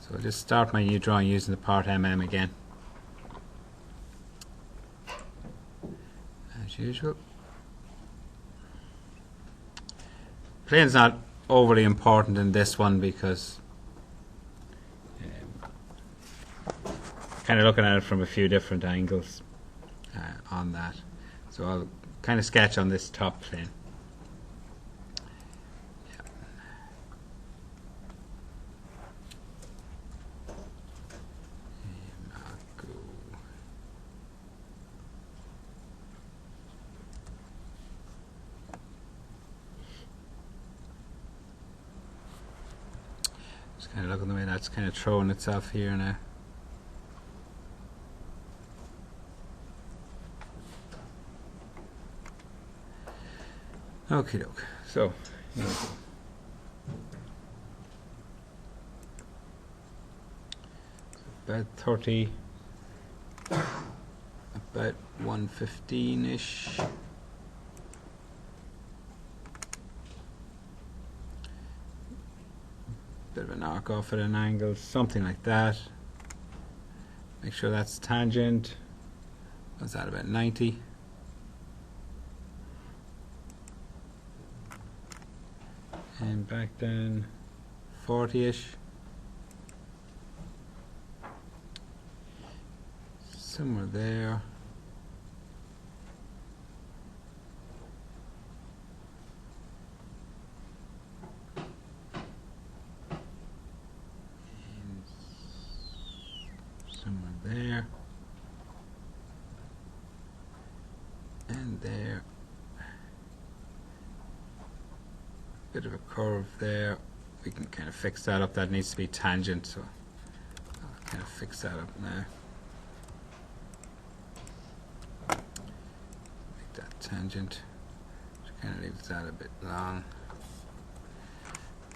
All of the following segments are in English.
So I'll just start my new drawing using the part MM again, as usual. Plane's not overly important in this one because kind of looking at it from a few different angles on that. So I'll kind of sketch on this top plane. Just kind of looking the way that's kind of throwing itself here now. Okie doke. So here we go. About 30, about 115-ish. Bit of a knock off at an angle, something like that. Make sure that's tangent. What's that, about 90? And back down 40-ish. Somewhere there. And somewhere there. And there. Bit of a curve there. We can kind of fix that up. That needs to be tangent, so I'll kind of fix that up now. Make that tangent, which kind of leaves that a bit long.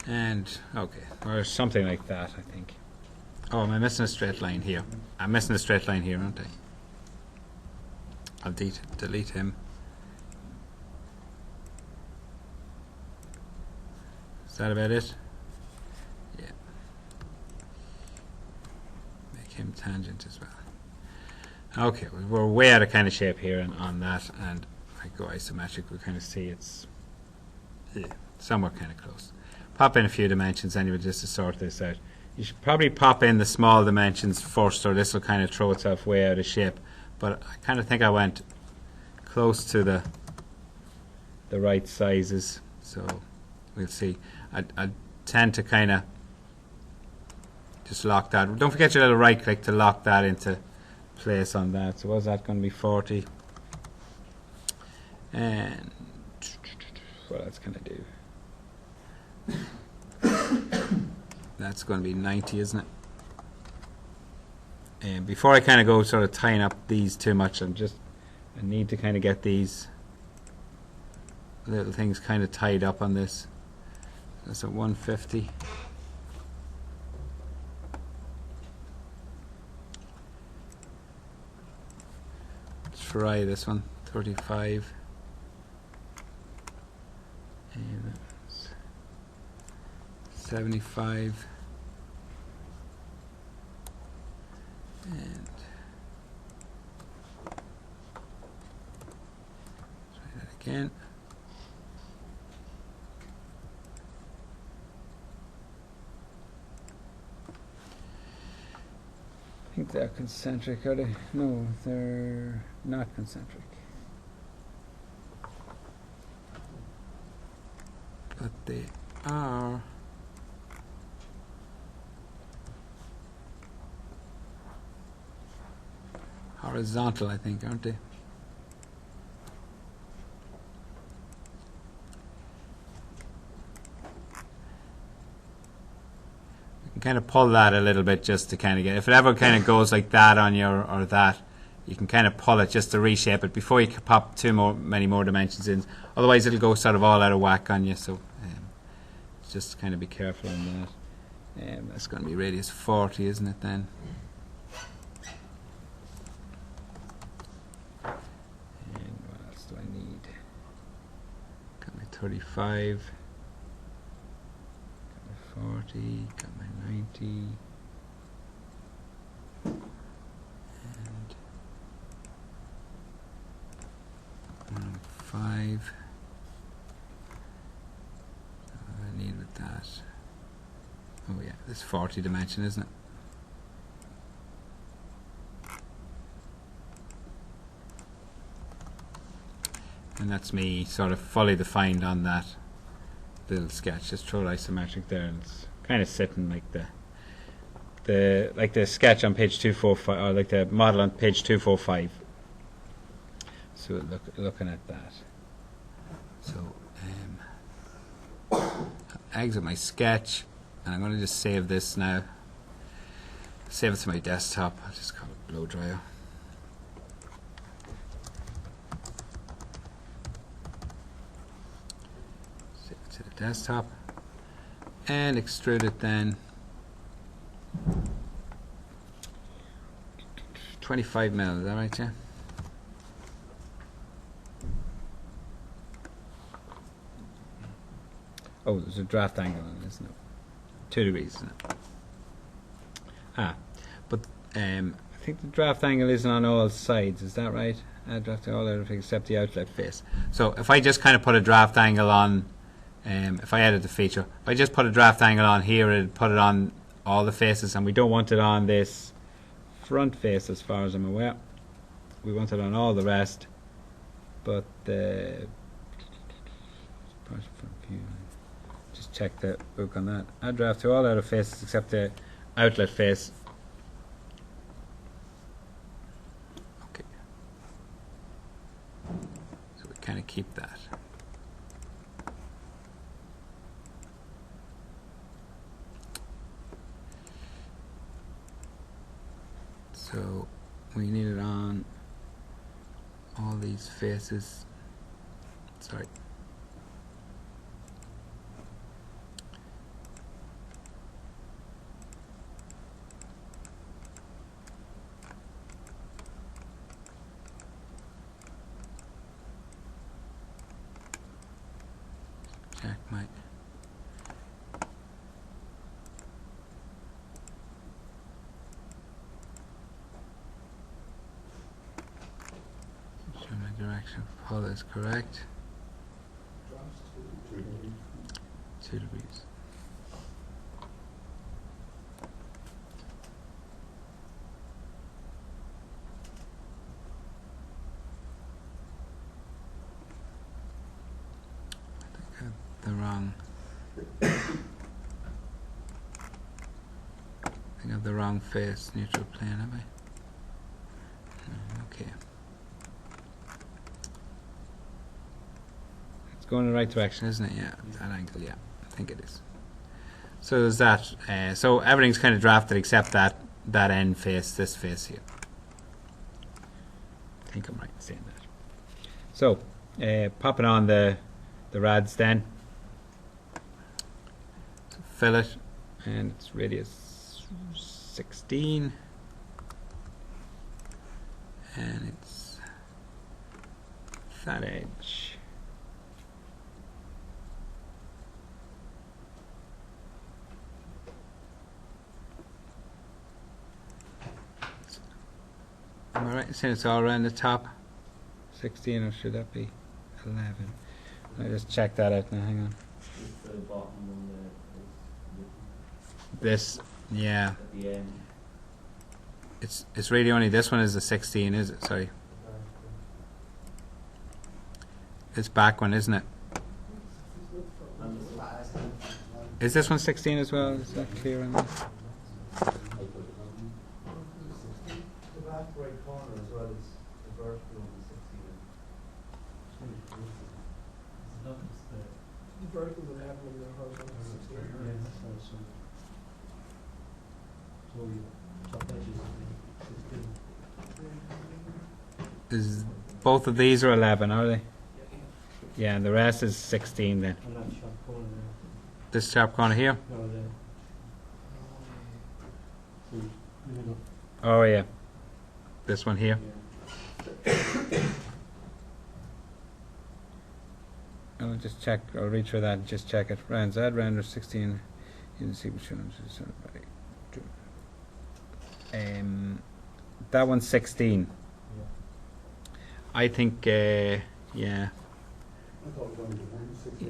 And okay, or something like that, I think. Oh, am I missing a straight line here? I'm missing a straight line here, aren't I? I'll delete him. Is that about it? Yeah. Make him tangent as well. Okay, we're way out of kind of shape here and on that, and if I go isometric, we kind of see it's somewhere kind of close. Pop in a few dimensions anyway just to sort this out. You should probably pop in the small dimensions first, or this will kind of throw itself way out of shape. But I kind of think I went close to the right sizes, so we'll see. I tend to kind of just lock that. Don't forget your little right click to lock that into place on that. So what's that going to be? 40. And what that's going to do? That's going to be 90, isn't it? And before I kind of go sort of tying up these too much, I need to kind of get these little things kind of tied up on this. That's at 150. Let's try this one. 35. And that's 75. And try that again. I think they're concentric, are they? No, they're not concentric. But they are horizontal, I think, aren't they? Kind of pull that a little bit just to kind of get, if it ever kind of goes like that on you or that, you can kind of pull it just to reshape it before you pop many more dimensions in. Otherwise it'll go sort of all out of whack on you, so just kind of be careful on that. That's going to be radius 40, isn't it then? And what else do I need? Got my 35. 40, got my 90. 25. What I need with that. Oh yeah, this 40 dimension, isn't it? And that's me sort of fully defined on that little sketch. Just throw isometric there, and it's kind of sitting like the sketch on page 245, or like the model on page 245. So looking at that. So exit my sketch, and I'm going to just save this now. Save it to my desktop. I'll just call it blow dryer. Save it to the desktop and extrude it then. 25 mil, is that right, yeah? Oh, there's a draft angle on it, isn't it? 2 degrees, isn't it? But I think the draft angle isn't on all sides, is that right? Draft all everything except the outlet face. So if I just kind of put a draft angle on, if I edit the feature, if I just put a draft angle on here, it'd put it on all the faces, and we don't want it on this front face as far as I'm aware. We want it on all the rest, but the partial front view. Just check the book on that. Add draft to all outer faces except the outlet face. Okay. So we kind of keep that. So we need it on all these faces. Sorry. Check my direction of pull is correct. 2 degrees. I think I have the wrong. I think I have the wrong face, neutral plane, have I? Okay. Going in the right direction, isn't it? Yeah, that angle, yeah, I think it is. So there's that. So everything's kind of drafted except that end face, this face here. I think I'm right in saying that. So popping on the rads then. So fillet, and it's radius 16, and it's that edge. Am I right in saying it's all around the top? 16, or should that be 11? I'll just check that out now, hang on. This, yeah. It's really only this one is the 16, is it? Sorry. This back one, isn't it? Is this one 16 as well? Is that clear on this? Right corner as well as the vertical on the 16. The vertical will have one of the horizontal 16. Yeah, that's right. So you top edges of 16. Is both of these are 11, are they? Yeah, and the rest is 16 then. And that sharp corner there. This sharp corner here? No, there. So, Oh yeah. This one here. I'll just check, I'll read through that and just check it. Rounds, add rounder 16. You can see which one is that one's 16. yeah. I think, yeah.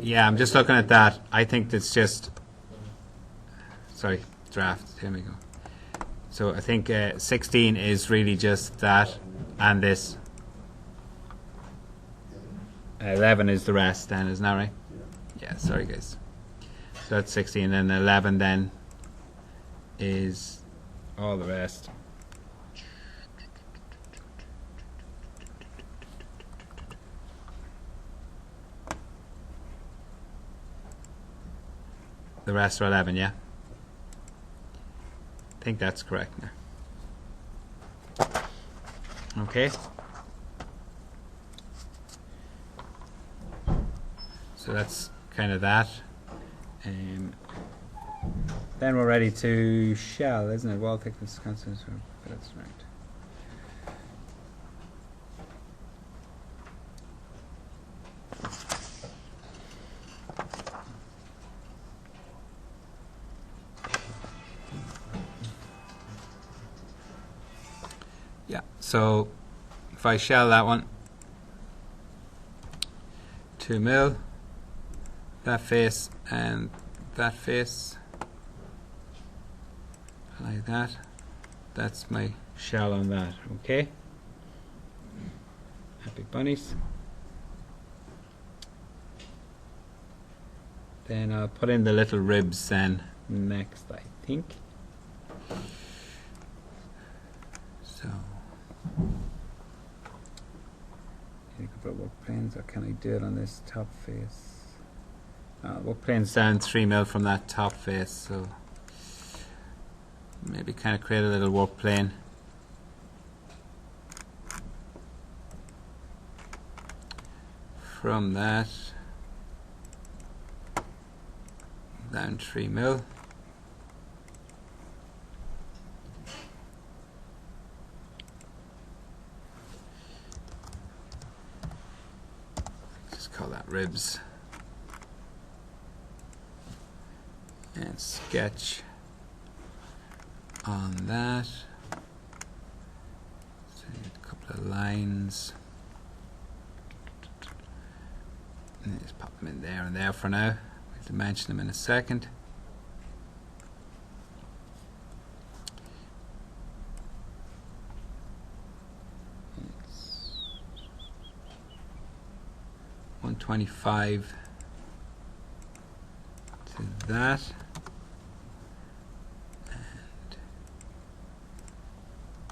Yeah, I'm just looking at that. I think it's just, sorry, draft, here we go. So I think 16 is really just that and this. 11 is the rest then, isn't that right? Yeah, sorry guys. So that's 16, and 11 then is all the rest. The rest are 11, yeah? I think that's correct now. Okay. So that's kind of that. Then we're ready to shell, isn't it? Wall thickness constant. That's right. Yeah, so if I shell that one, 2 mil, that face and that face, like that. That's my shell on that, okay? Happy bunnies. Then I'll put in the little ribs then next, I think. So, you can put work planes, or can I do it on this top face? Work planes down 3 mil from that top face, so maybe kind of create a little work plane. From that down 3 mil. Just call that ribs. And sketch on that. So a couple of lines. And just pop them in there and there for now. We'll dimension them in a second. It's 125 to that.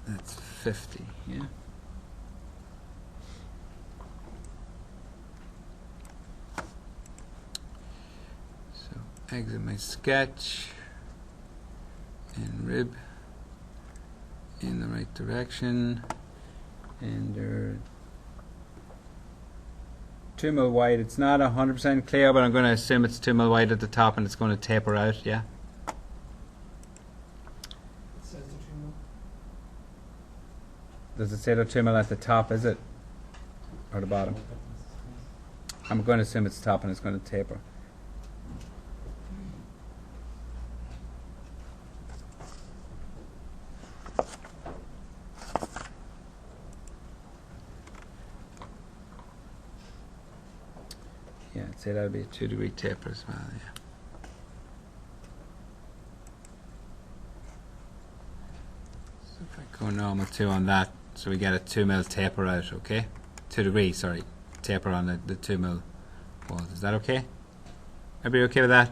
That's 50, yeah. So exit my sketch and rib in the right direction, and they're 2 mil wide. It's not 100% clear, but I'm going to assume it's 2 mil wide at the top and it's going to taper out, yeah. Does it say the 2 mil at the top, is it? Or the bottom? I'm going to assume it's top and it's going to taper. Yeah, I'd say that would be a 2-degree taper as well, yeah. So if I go normal 2 on that, so we get a 2 mil taper out, okay? 2 degrees, sorry, taper on the 2 mil walls. Is that okay? Everybody okay with that?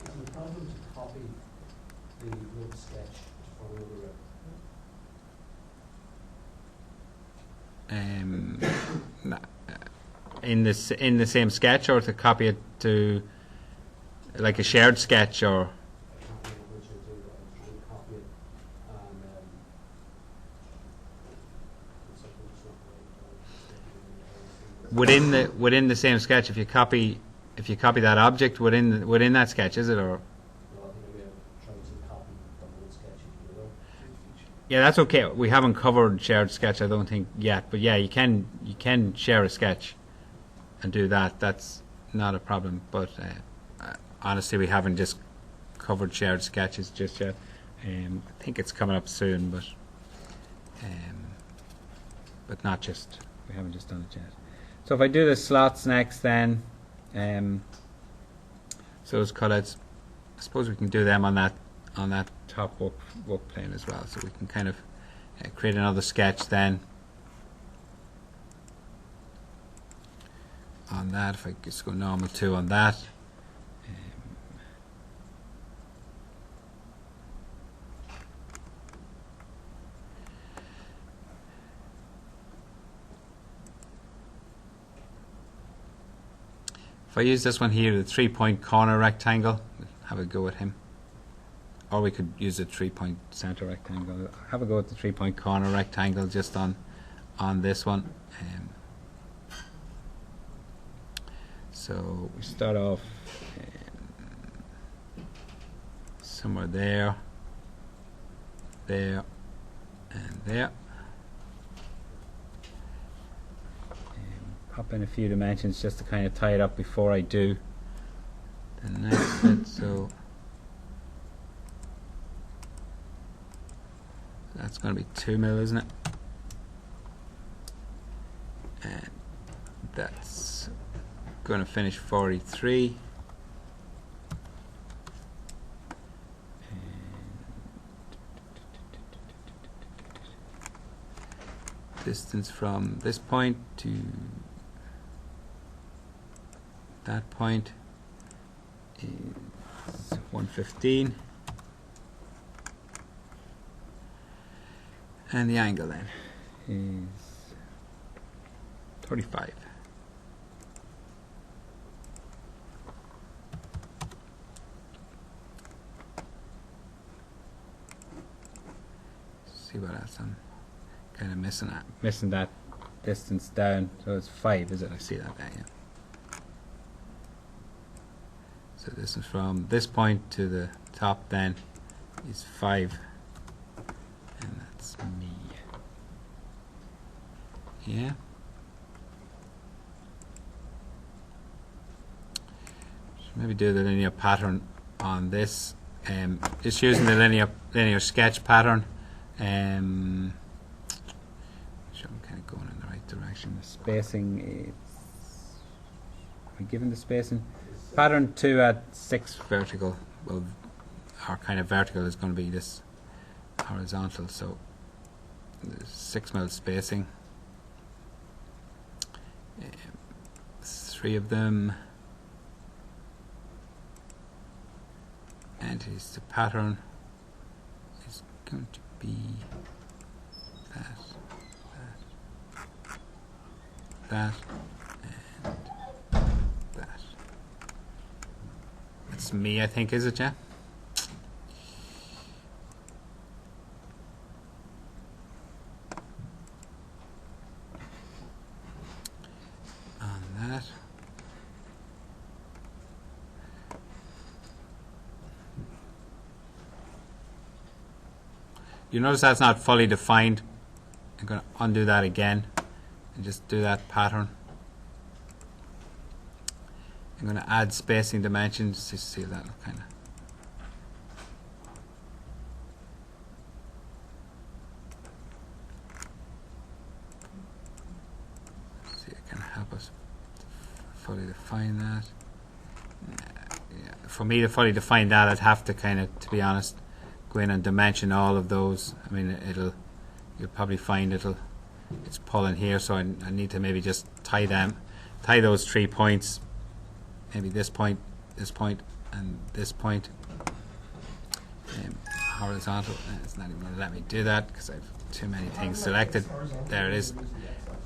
Is it a problem to copy the rib sketch to follow the rib? Nah, in the same sketch, or to copy it to like a shared sketch, or within the same sketch. If you copy that object within that sketch, is it, or? Yeah, that's okay. We haven't covered shared sketch, I don't think, yet. But yeah, you can share a sketch and do that. That's not a problem. But honestly, we haven't just covered shared sketches just yet. I think it's coming up soon, but but not just, we haven't just done it yet. So if I do the slots next then, so those cutouts, I suppose we can do them on that top work plane as well, so we can kind of create another sketch then on that. If I just go normal 2 on that, if I use this one here, the 3-point corner rectangle, we'll have a go at him. Or we could use a 3-point center rectangle. Have a go at the 3-point corner rectangle just on this one. So we start off somewhere there, and there. Pop in a few dimensions just to kind of tie it up before I do the next bit. So that's going to be 2 mil, isn't it? And that's going to finish 43. Distance from this point to that point is 115, and the angle then is 35. See what else I'm kind of missing that distance down, so it's 5, is it? I see that there, yeah. So this is from this point to the top then is 5, and that's me. Yeah. Should maybe do the linear pattern on this. Just using the linear sketch pattern. So I'm kind of going in the right direction. The spacing is. Are we given the spacing? Pattern 2 at 6 vertical. Well, our kind of vertical is going to be this horizontal. So there's 6 mil spacing. 3 of them. And the pattern is going to be that, and that. That's me, I think, is it, yeah? On that. You notice that's not fully defined. I'm going to undo that again and just do that pattern. I'm going to add spacing dimensions to see that kind of. See, it can help us fully define that. Yeah. For me to fully define that, I'd have to kind of, to be honest, go in and dimension all of those. I mean, you'll probably find it's pulling here, so I need to maybe just tie those 3 points, maybe this point, and this point, horizontal. It's not even going to let me do that because I have too many things selected. There it is.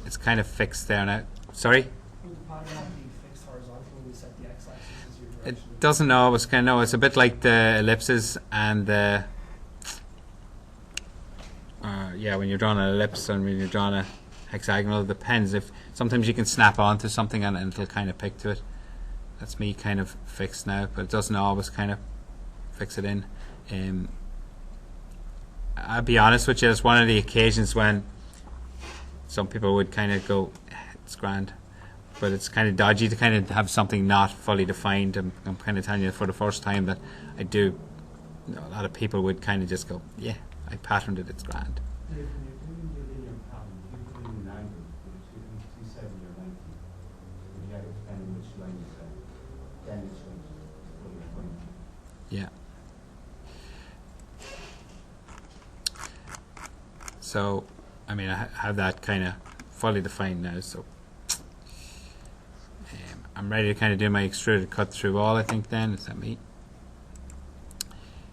It's kind of fixed there now. Sorry? Would the pattern have to be fixed horizontal when we set the x-axis as your direction? It doesn't always kind of know. It's a bit like the ellipses and the yeah, when you're drawing an ellipse and when you're drawing a hexagonal, it depends. If sometimes you can snap onto something and it'll kind of pick to it. That's me kind of fixed now, but it doesn't always kind of fix it in. I'll be honest with you, it's one of the occasions when some people would kind of go, it's grand, but it's kind of dodgy to kind of have something not fully defined. I'm kind of telling you for the first time that I do. A lot of people would kind of just go, yeah, I patterned it, it's grand. When you're doing your linear pattern, you put in line is 10 inch line. Yeah. So, I mean, I have that kind of fully defined now, so I'm ready to kind of do my extruded cut through all, I think then. Is that me?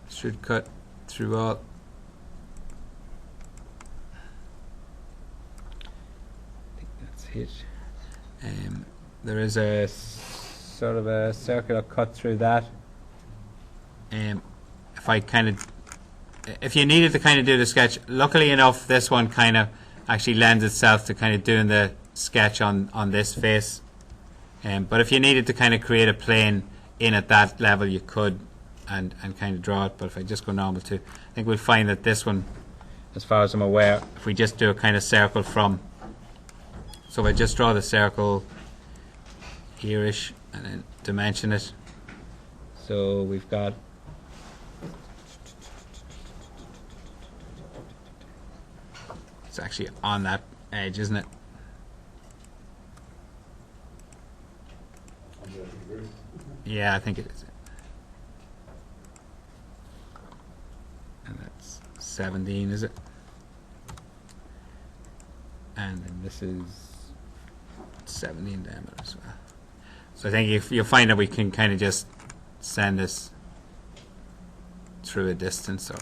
Extruded cut through all. I think that's it. There is a sort of a circular cut through that. If I kind of, if you needed to kind of do the sketch, luckily enough, this one kind of actually lends itself to kind of doing the sketch on this face. But if you needed to kind of create a plane in at that level, you could and kind of draw it. But if I just go normal to, I think we'll find that this one, as far as I'm aware, if we just do a kind of circle from, so if I just draw the circle here-ish and then dimension it, so we've got it's actually on that edge, isn't it? Yeah, I think it is. And that's 17, is it? And then this is 17 diameter as well. So I think if you'll find that we can kind of just send this through a distance, or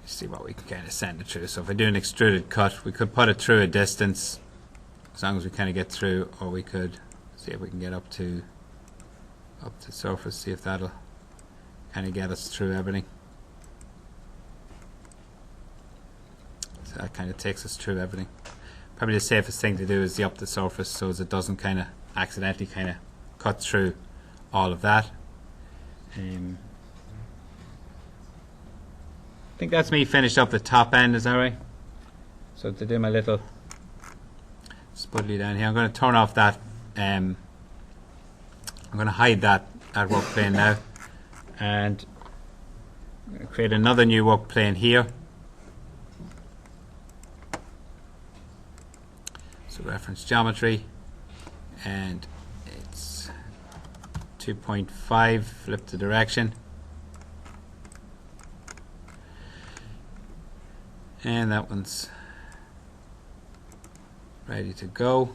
see what we can kind of send it through. So if I do an extruded cut, we could put it through a distance as long as we kind of get through, or we could see if we can get up to the surface, see if that'll kind of get us through everything. So that kind of takes us through everything. Probably the safest thing to do is the up the surface, so as it doesn't kind of accidentally kind of cut through all of that. I think that's me finished up the top end, is that right? So to do my little spuddly down here, I'm going to turn off that, I'm going to hide that work plane now, and I'm going to create another new work plane here. So reference geometry, and it's 2.5, flip the direction. And that one's ready to go.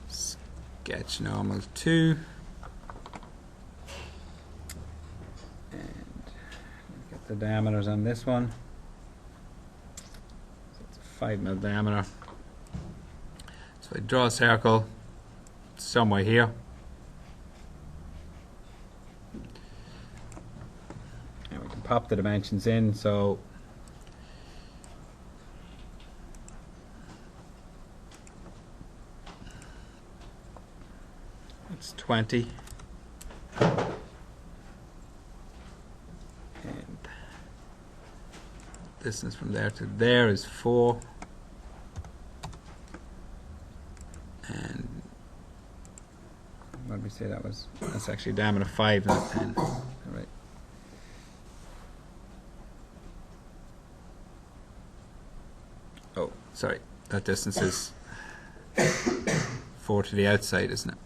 Sketch normal 2. And get the diameters on this one. So it's a 5mm diameter. So I draw a circle somewhere here. And we can pop the dimensions in. So it's 20, and distance from there to there is 4, and what did we say that was? That's actually diameter 5, not 10. All right. Oh, sorry, that distance is 4 to the outside, isn't it?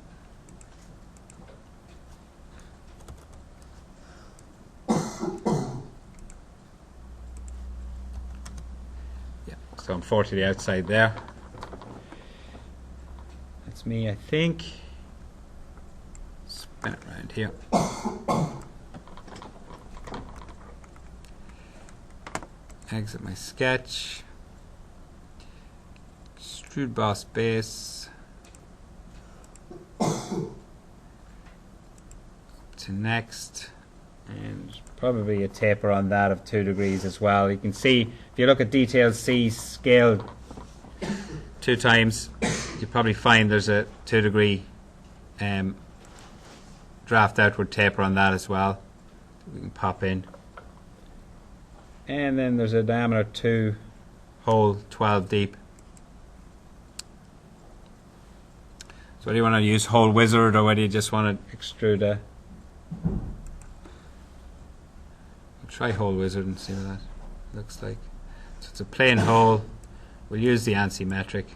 So I'm 4 to the outside there. That's me, I think. Spin it around here. Exit my sketch. Extrude boss base. Up to next. And probably a taper on that of 2 degrees as well. You can see, if you look at detail C scaled 2 times, you probably find there's a 2 degree draft outward taper on that as well. We can pop in. And then there's a diameter 2 hole 12 deep. So whether you want to use hole wizard or whether you just want to extrude a, try hole wizard and see what that looks like. So it's a plain hole we'll use the ANSI metric.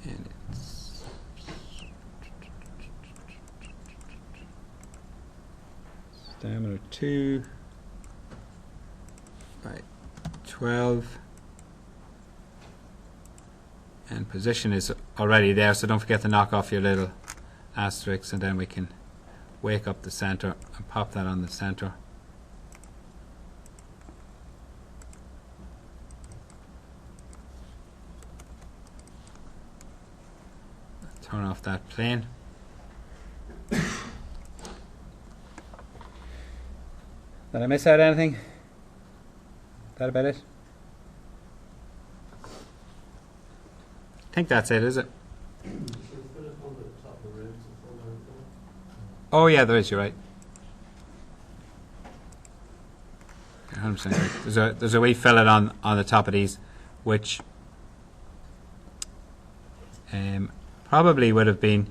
And it's diameter 2 by 12. And position is already there, so don't forget to knock off your little asterisks, and then we can wake up the center and pop that on the center. Turn off that plane. Did I miss out anything? That about it? I think that's it, is it? Oh yeah, there is, you're right. 100% right. There's a wee fillet on the top of these, which probably would have been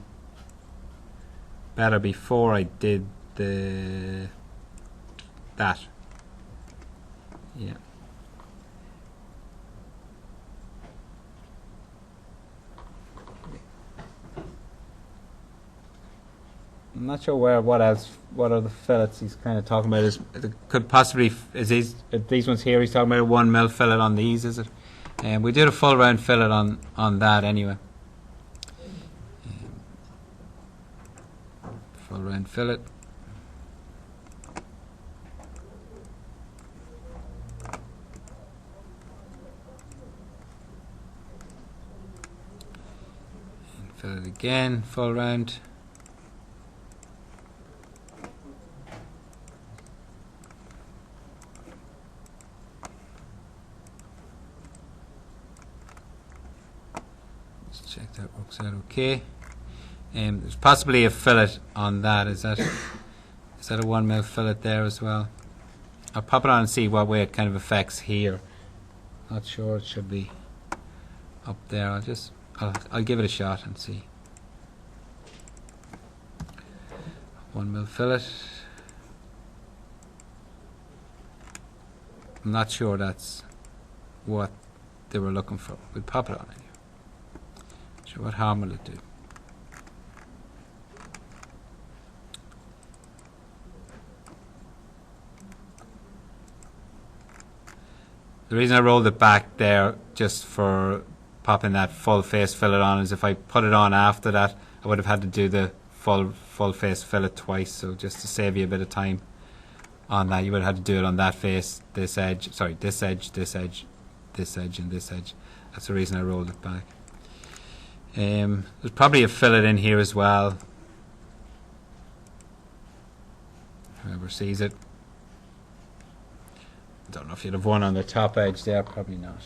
better before I did that. Yeah. I'm not sure what other fillets he's kind of talking about. Could possibly, these ones here he's talking about a 1 mil fillet on these, is it? We did a full round fillet on that anyway. Full round fillet. And fillet again, full round. Check that works out okay. There's possibly a fillet on that. Is that a 1 mil fillet there as well? I'll pop it on and see what way it kind of affects here. Not sure, it should be up there. I'll give it a shot and see. 1 mil fillet. I'm not sure that's what they were looking for. We'll pop it on anyway. So what harm will it do? The reason I rolled it back there just for popping that full face fillet on is if I put it on after that, I would have had to do the full face fillet twice. So just to save you a bit of time on that, you would have had to do it on that face, this edge, sorry, this edge, this edge, this edge, and this edge. That's the reason I rolled it back. There's probably a fillet in here as well. Whoever sees it. I don't know if you'd have one on the top edge there. Probably not.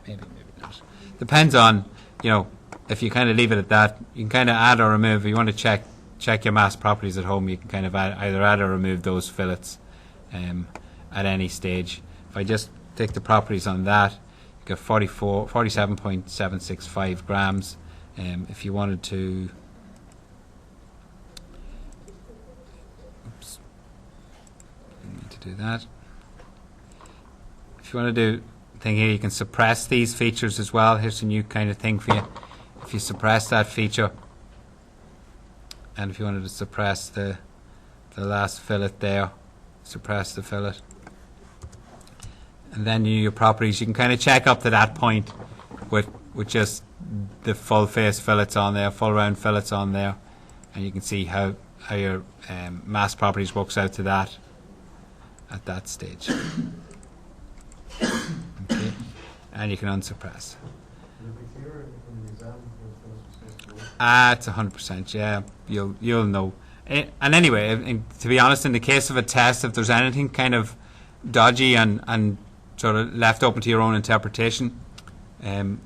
Maybe not. Depends on, if you kind of leave it at that, you can kind of add or remove. If you want to check your mass properties at home, you can kind of either add or remove those fillets at any stage. If I just take the properties on that, you get 47.765 grams. If you wanted to, oops, didn't mean to do that. If you want to do thing here, you can suppress these features as well. Here's a new kind of thing for you. If you suppress that feature, and if you wanted to suppress the last fillet there, suppress the fillet. And then your properties, you can kind of check up to that point with just the full face fillets on there, full round fillets on there, and you can see how your mass properties works out to that at that stage. Okay, and you can unsuppress. It's 100%. Yeah, you'll know. And anyway, to be honest, in the case of a test, if there's anything kind of dodgy and sort of left open to your own interpretation,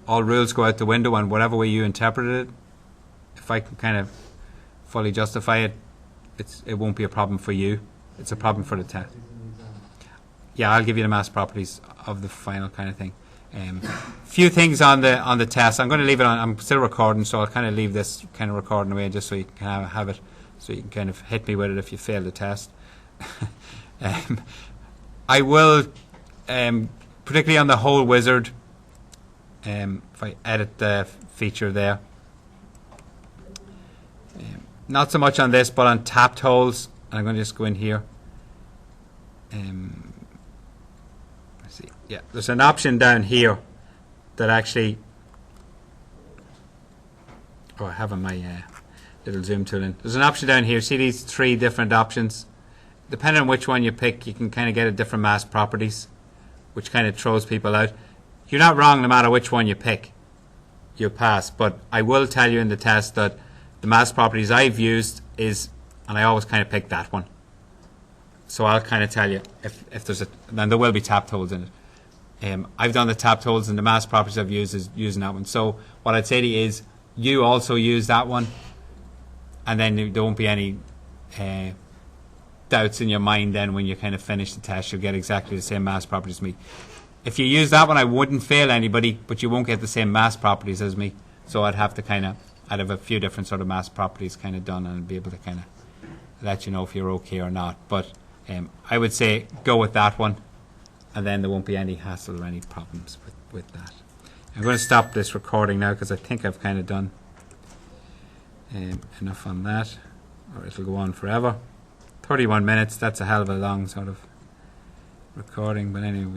all rules go out the window, and whatever way you interpret it, if I can kind of fully justify it, it won't be a problem for you. It's a problem for the test. Yeah, I'll give you the mass properties of the final kind of thing. Few things on the test. I'm going to leave it on. I'm still recording, so I'll kind of leave this kind of recording away just so you can have it, so you can kind of hit me with it if you fail the test. I will particularly on the whole wizard, if I edit the feature there, not so much on this, but on tapped holes, I'm going to just go in here. Let's see. Yeah, there's an option down here that actually, oh, I have on my little zoom tool in. There's an option down here. See these 3 different options? Depending on which one you pick, you can kind of get a different mask properties, which kind of throws people out. You're not wrong no matter which one you pick. You'll pass. But I will tell you in the test that the mask properties I've used is, and I always kind of pick that one. So I'll kind of tell you if there's then there will be tapped holes in it. I've done the tapped holes, and the mask properties I've used is using that one. So what I'd say to you is, you also use that one, and then there won't be any doubts in your mind then when you kind of finish the test. You'll get exactly the same mask properties as me. If you use that one, I wouldn't fail anybody, but you won't get the same mask properties as me. So I'd have to I'd have a few different sort of mask properties kind of done, and be able to kind of let you know if you're okay or not. But I would say go with that one, and then there won't be any hassle or any problems with that. I'm going to stop this recording now because I think I've kind of done enough on that, or it'll go on forever. 31 minutes, that's a hell of a long sort of recording, but anyway, we'll